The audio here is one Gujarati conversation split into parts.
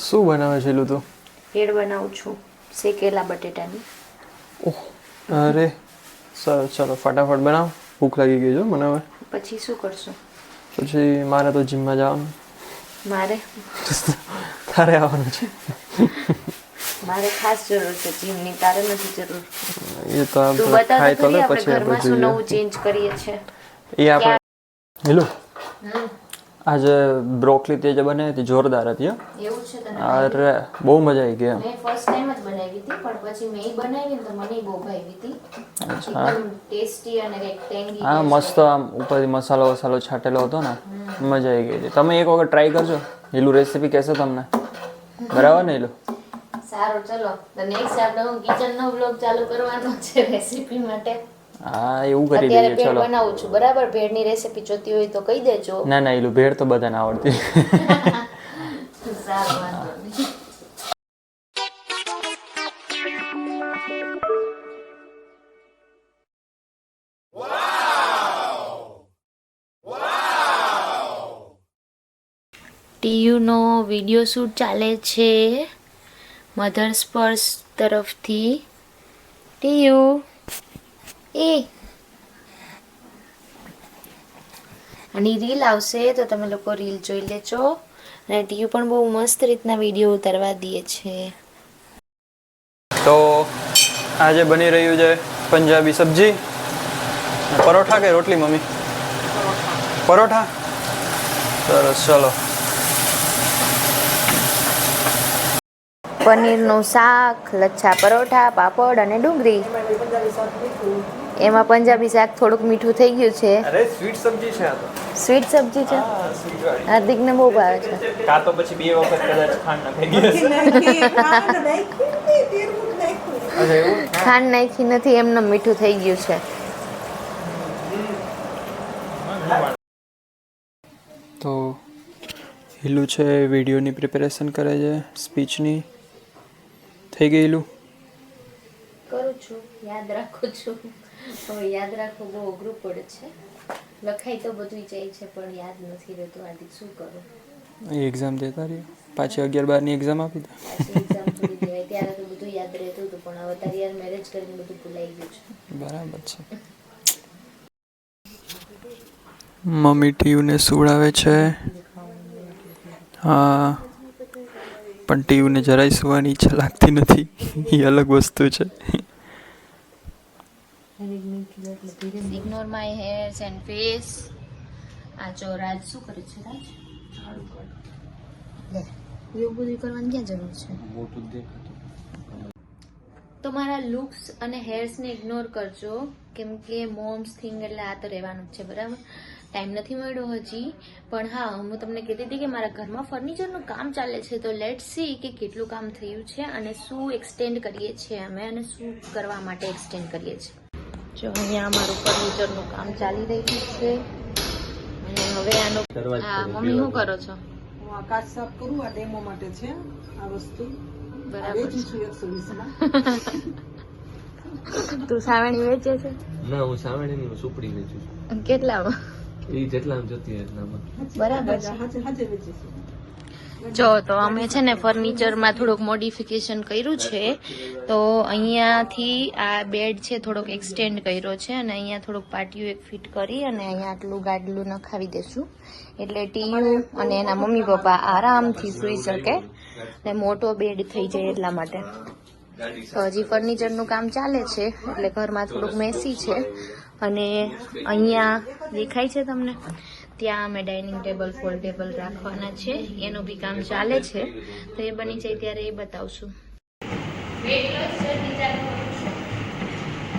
શું બનાવે છે લું તું? ભેળ બનાવું છું શેકેલા બટેટાની. ઓહ અરે સરસ, ચલો ફટાફટ બનાવ, ભૂખ લાગી ગઈ છે મને હવે. પછી શું કરશું? પછી મારે તો જીમમાં જવાનું. મારે તારે આવવાનું છે. મારે ખાસ જરૂર છે જીમની, તારે નથી જરૂર. એ તો તું બતા તો ખરી આપણે પછી ઘરમાં શું નવું ચેન્જ કરીએ છે. એ આપણે હેલો આજે બ્રોકલી તે જે બનાવી હતી જોરદાર હતી. એવું છે તને? અરે બહુ મજા આવી ગઈ. મેં ફર્સ્ટ ટાઈમ જ બનાવી હતી, પણ પછી મેં બનાવી ને તો મને બહુ ભાવી હતી. એકદમ ટેસ્ટી અને એક ટેંગી. હા મસ્ત, આમ ઉપરથી મસાલો છાંટેલો હતો ને, મજા આવી ગઈ હતી. તમે એક વખત ટ્રાય કરજો, હીલું રેસીપી કહેશે તમને, બરાબર ને હીલું? સારું ચલો, તો નેક્સ્ટ આપણે હું કિચનનો વ્લોગ ચાલુ કરવાનો છે રેસીપી માટે. હા એવું કરી દઈએ. અત્યારે ભેળ બનાવું છું, બરાબર? ભેળની રેસીપી જોતી હોય તો કહી દેજો. ના હીલું ભેળ તો બધાને આવડતી. સારું, વાંધો નહીં. ટીયુનો વિડીયો શૂટ ચાલે છે મધર્સ પર્સ તરફથી. ટીયુ અને રીલ આવશે તો તમે લોકો રીલ જોઈ લેજો. અને ટીયુ પણ બહુ મસ્ત રીતના વિડીયો ઉતારવા દે છે. તો આજે બની રહ્યું છે પંજાબી સબ્જી. પરોઠા કે રોટલી મમ્મી? પરોઠા. સરસ, ચલો. પનીરનું શાક, લચ્છા પરોઠા, પાપડ અને ડુંગળી. એમાં પંજાબી શાક થોડુંક મીઠું થઈ ગયું છે. અરે સ્વીટ સબ્જી છે આ તો. સ્વીટ સબ્જી છે. હાર્દિકને બહુ ભાવે છે. કા તો પછી 2 વખત કદાચ ખાંડ નાખી ગઈ. ખાંડ નાખી નથી, એમને મીઠું થઈ ગયું છે. તો હીલું છે વિડીયોની પ્રિપેરેશન કરે છે, સ્પીચની. થઈ ગઈ હીલું? કરું છું, યાદ રાખું છું. હવે યાદ રાખવું બહુ અઘરું પડે છે. લખાઈ તો બધું જાય છે પણ યાદ નથી રહેતું. હાર્દિક શું કરું? એક્ઝામ દેતા રહ્યો, પાછી 11-12ની એક્ઝામ આપી દે. એક્ઝામ થોડી દેવાય, ત્યારે તો બધું યાદ રહેતું હતું, પણ હવે તારી યાર મેરેજ કરીને બધું ભૂલાઈ ગયું છે. બરાબર છે. મમ્મી ટીયુને સુવડાવે છે. હા પણ ટીયુને જરાય સુવાની ઈચ્છા લાગતી નથી, એ અલગ વસ્તુ છે. Ignore my hairs and face. આ જો રાજ શું કરે છે? રાજ એવું બધું કરવાની ક્યાં જરૂર છે? તો મારા લુક્સ અને હેર્સને ઇગ્નોર કરજો, કેમ કે મોમ્સ થિંગ એટલે આ તો રહેવાનું જ છે, બરાબર? ટાઈમ નથી મળ્યો હજી, પણ હા હું તમને કહેતી હતી કે મારા ઘરમાં ફર્નિચરનું કામ ચાલે છે. તો લેટ્સ સી કે કેટલું કામ થયું છે અને શું એક્સટેન્ડ કરીએ છીએ અમે, અને શું કરવા માટે એક્સટેન્ડ કરીએ છીએ. જો અહીંયા અમારું ફર્નિચરનું કામ ચાલી રહ્યું છે. અને હવે આનો હા મમ્મી શું કરો છો? હું આકાશ સાફ કરું, આ ડેમો માટે છે આ વસ્તુ. બરાબર. વેચું છું 120 તું સાવણી વેચે છે? ના, હું સાવણીની સુપડી વેચું છું. કેટલામાં? એ જેટલામાં જતી એટલામાં. બરાબર છે. હાજે વેચીશું. જો તો અમે છે ને ફર્નિચરમાં થોડુંક મોડિફિકેશન કર્યું છે. તો અહીંયાથી આ બેડ છે થોડોક એક્સટેન્ડ કર્યો છે, અને અહીંયા થોડુંક પાટિયું એક ફિટ કરી અને અહીંયા આટલું ગાડલું નખાવી દેશું, એટલે ટીયુ અને એના મમ્મી પપ્પા આરામથી સૂઈ શકે ને મોટો બેડ થઈ જાય એટલા માટે. તો હજી ફર્નિચરનું કામ ચાલે છે, એટલે ઘરમાં થોડુંક મેસી છે. અને અહીંયા દેખાય છે તમને, ત્યાં અમે ડાઇનિંગ ટેબલ ફોલ્ડેબલ રાખવાના છે, એનું બી કામ ચાલે છે. તો એ બની જાય ત્યારે એ બતાવશું.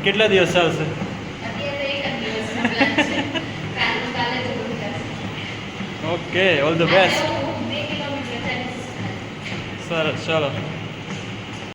કેટલા દિવસ ચાલશે? Okay, all the best. સરસ, ચાલો.